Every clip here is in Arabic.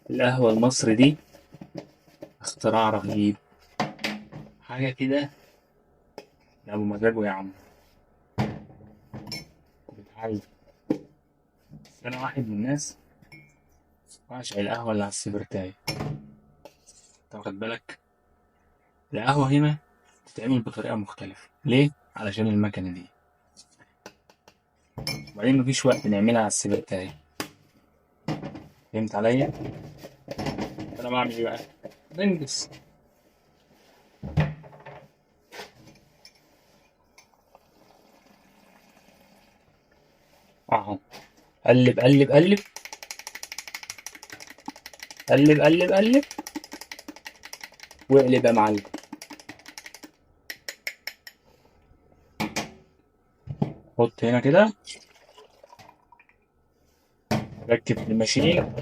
القهوة المصري دي اختراع رهيب، حاجة كده يا أبو مزاجه يا عم. بتحل. بس أنا واحد من الناس بعشق القهوة اللي على السبرتاية. أنت واخد بالك؟ القهوة هنا بتتعمل بطريقة مختلفة، ليه؟ علشان المكنة دي، وبعدين مفيش وقت نعملها على السبرتاية. فهمت عليا؟ أنا بعمل إيه بقى؟ بنجز. أهو. قلب قلب قلب قلب قلب قلب واقلب يا معلم. حط هنا كده، ركب في الماشين.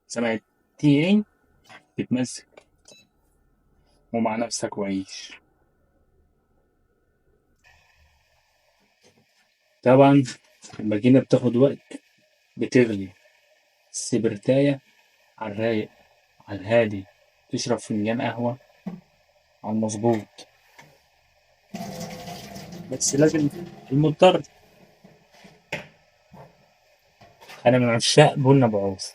سمع التين، تتمزج ومع نفسك وعيش. طبعا الماكينة بتاخد وقت، بتغلي السبرتاية على الرايق، على الهادي، تشرب فنجان قهوة على المظبوط. بس لازم المضطر. أنا من عشاق بن أبو عوف،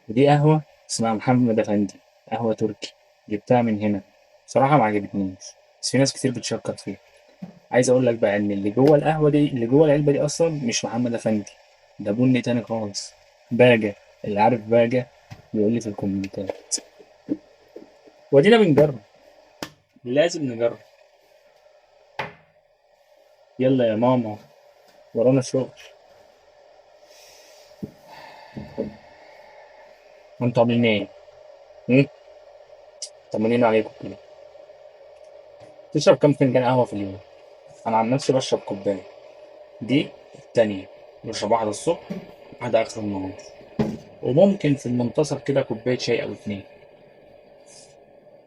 ودي قهوة اسمها محمد أفندي، قهوة تركي، جبتها من هنا. بصراحة ما عجبتنيش، بس في ناس كتير بتشكر فيها. عايز أقول لك بقى إن اللي جوه القهوة دي، اللي جوه العلبة دي أصلا مش محمد أفندي، ده بن تاني خالص. باجة. اللي عارف باجة بيقول لي في الكومنتات. ودينا بنجرب، لازم نجرب. يلا يا ماما، ورانا شغل. وانتوا عاملين ايه؟ هم؟ طمنين عليكم كده. تشرب كام فنجان قهوة في اليوم؟ أنا عن نفسي بشرب كوباية، دي التانية. بشرب واحدة الصبح، واحدة آخر النهار، وممكن في المنتصف كده كوباية شاي أو اتنين.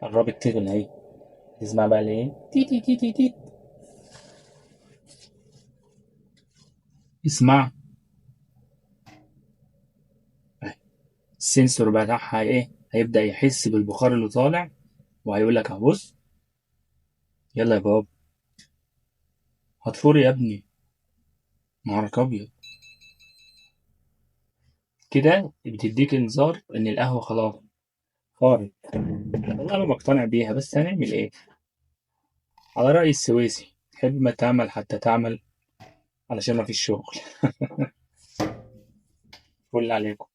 قربت تغلى أهي. تسمع بقى ليه؟ تي تي تي تي تي. اسمع. أهي. السنسور بتاعها ايه؟ هيبدأ يحس بالبخار اللي طالع، وهيقول لك اهو بص. يلا يا بابا. هتفور يا ابني. نهارك أبيض. كده بتديك انذار إن القهوة خلاص فارت. والله أنا مقتنع بيها، بس هنعمل إيه؟ على رأي السويسي، حب ما تعمل حتى تعمل، علشان ما فيش شغل. فل عليكم.